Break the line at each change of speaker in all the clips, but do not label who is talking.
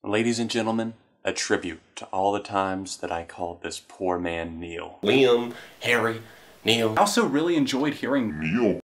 Ladies and gentlemen, a tribute to all the times that I called this poor man Neil.
Liam, Harry, Neil.
I also really enjoyed hearing Neil.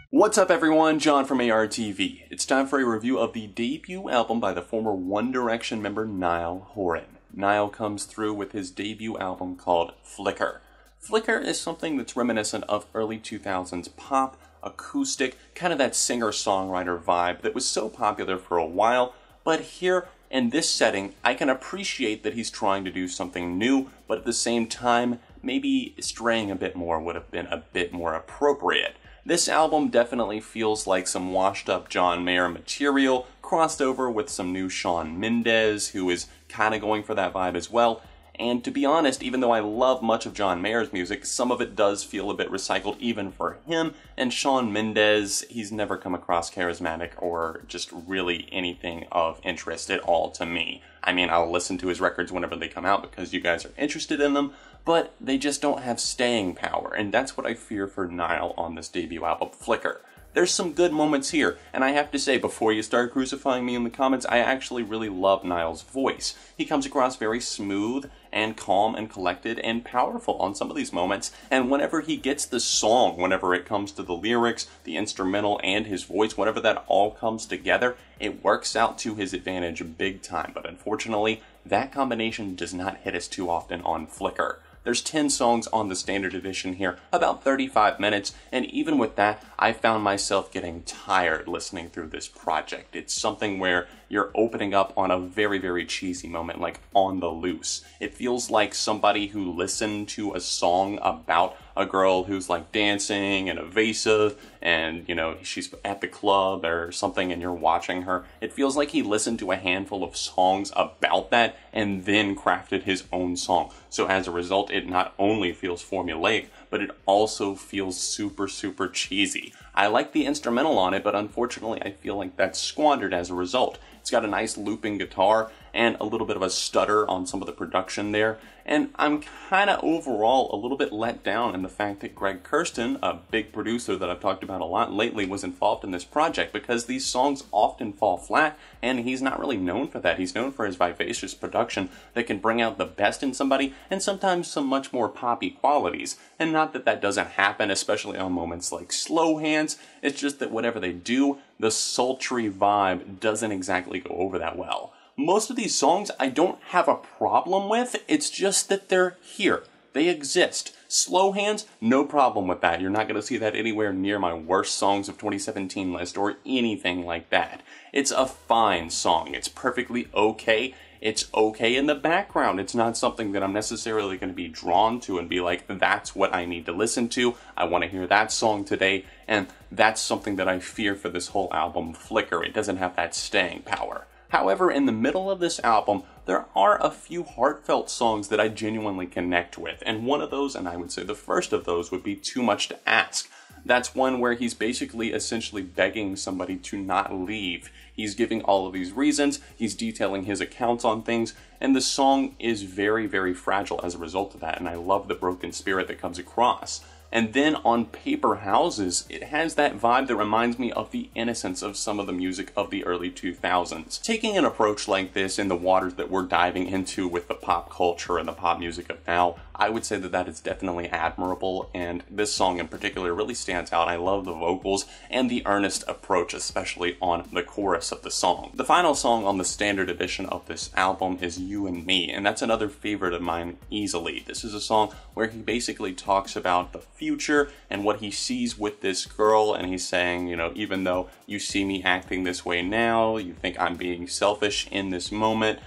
What's up everyone, John from ARTV. It's time for a review of the debut album by the former One Direction member Niall Horan. Niall comes through with his debut album called Flicker. Flicker is something that's reminiscent of early 2000s pop, acoustic, kind of that singer-songwriter vibe that was so popular for a while, but here in this setting, I can appreciate that he's trying to do something new, but at the same time, maybe straying a bit more would have been a bit more appropriate. This album definitely feels like some washed-up John Mayer material, crossed over with some new Shawn Mendes, who is kind of going for that vibe as well. And to be honest, even though I love much of John Mayer's music, some of it does feel a bit recycled even for him, and Shawn Mendes, he's never come across charismatic or just really anything of interest at all to me. I mean, I'll listen to his records whenever they come out because you guys are interested in them, but they just don't have staying power, and that's what I fear for Niall on this debut album, Flicker. There's some good moments here, and I have to say, before you start crucifying me in the comments, I actually really love Niall's voice. He comes across very smooth and calm and collected and powerful on some of these moments, and whenever he gets the song, whenever it comes to the lyrics, the instrumental, and his voice, whenever that all comes together, it works out to his advantage big time, but unfortunately, that combination does not hit us too often on Flicker. There's 10 songs on the standard edition here, about 35 minutes, and even with that, I found myself getting tired listening through this project. It's something where you're opening up on a very, very cheesy moment, like On the Loose. It feels like somebody who listened to a song about a girl who's like dancing and evasive, and you know, she's at the club or something and you're watching her. It feels like he listened to a handful of songs about that and then crafted his own song. So as a result, it not only feels formulaic, but it also feels super, super cheesy. I like the instrumental on it, but unfortunately I feel like that's squandered as a result. It's got a nice looping guitar and a little bit of a stutter on some of the production there, and I'm kind of overall a little bit let down in the fact that Greg Kurstin, a big producer that I've talked about a lot lately, was involved in this project, because these songs often fall flat, and he's not really known for that. He's known for his vivacious production that can bring out the best in somebody, and sometimes some much more poppy qualities. And not that that doesn't happen, especially on moments like Slow Hands, it's just that whatever they do, the sultry vibe doesn't exactly go over that well. Most of these songs I don't have a problem with, it's just that they're here. They exist. Slow Hands, no problem with that. You're not going to see that anywhere near my worst songs of 2017 list or anything like that. It's a fine song. It's perfectly okay. It's okay in the background. It's not something that I'm necessarily going to be drawn to and be like, that's what I need to listen to. I want to hear that song today. And that's something that I fear for this whole album, Flicker. It doesn't have that staying power. However, in the middle of this album, there are a few heartfelt songs that I genuinely connect with, and one of those, and I would say the first of those, would be Too Much to Ask. That's one where he's basically essentially begging somebody to not leave. He's giving all of these reasons, he's detailing his accounts on things, and the song is very, very fragile as a result of that, and I love the broken spirit that comes across. And then on Paper Houses, it has that vibe that reminds me of the innocence of some of the music of the early 2000s. Taking an approach like this in the waters that we're diving into with the pop culture and the pop music of now, I would say that that is definitely admirable, and this song in particular really stands out. I love the vocals and the earnest approach, especially on the chorus of the song. The final song on the standard edition of this album is You and Me, and that's another favorite of mine easily. This is a song where he basically talks about the future and what he sees with this girl, and he's saying, you know, even though you see me acting this way now, you think I'm being selfish in this moment,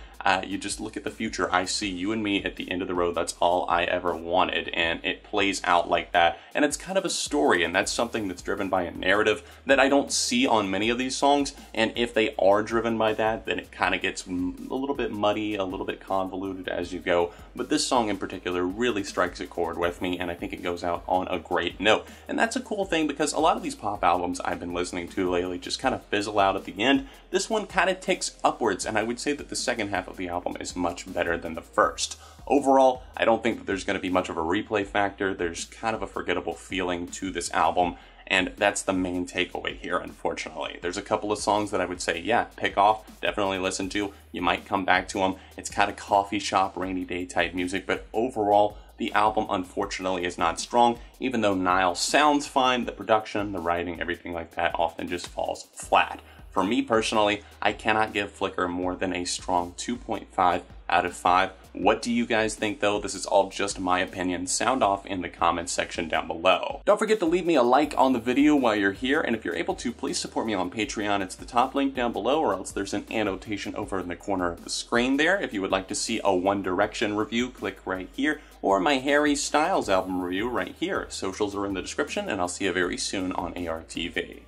you just look at the future. I see you and me at the end of the road. That's all I ever wanted, and it plays out like that. And it's kind of a story, and that's something that's driven by a narrative that I don't see on many of these songs. And if they are driven by that, then it kind of gets a little bit muddy, a little bit convoluted as you go. But this song in particular really strikes a chord with me, and I think it goes out on a great note. And that's a cool thing, because a lot of these pop albums I've been listening to lately just kind of fizzle out at the end. This one kind of takes upwards, and I would say that the second half of the album is much better than the first. Overall, I don't think that there's going to be much of a replay factor. There's kind of a forgettable feeling to this album, And that's the main takeaway here, unfortunately. There's a couple of songs that I would say, yeah, pick off, definitely listen to. You might come back to them. It's kind of coffee shop, rainy day type music, but overall, the album, unfortunately, is not strong. Even though Niall sounds fine, the production, the writing, everything like that often just falls flat. For me personally, I cannot give Flicker more than a strong 2.5 out of 5. What do you guys think though? This is all just my opinion. Sound off in the comments section down below. Don't forget to leave me a like on the video while you're here, and if you're able to, please support me on Patreon. It's the top link down below, or else there's an annotation over in the corner of the screen there. If you would like to see a One Direction review, click right here, or my Harry Styles album review right here. Socials are in the description, and I'll see you very soon on ARTV.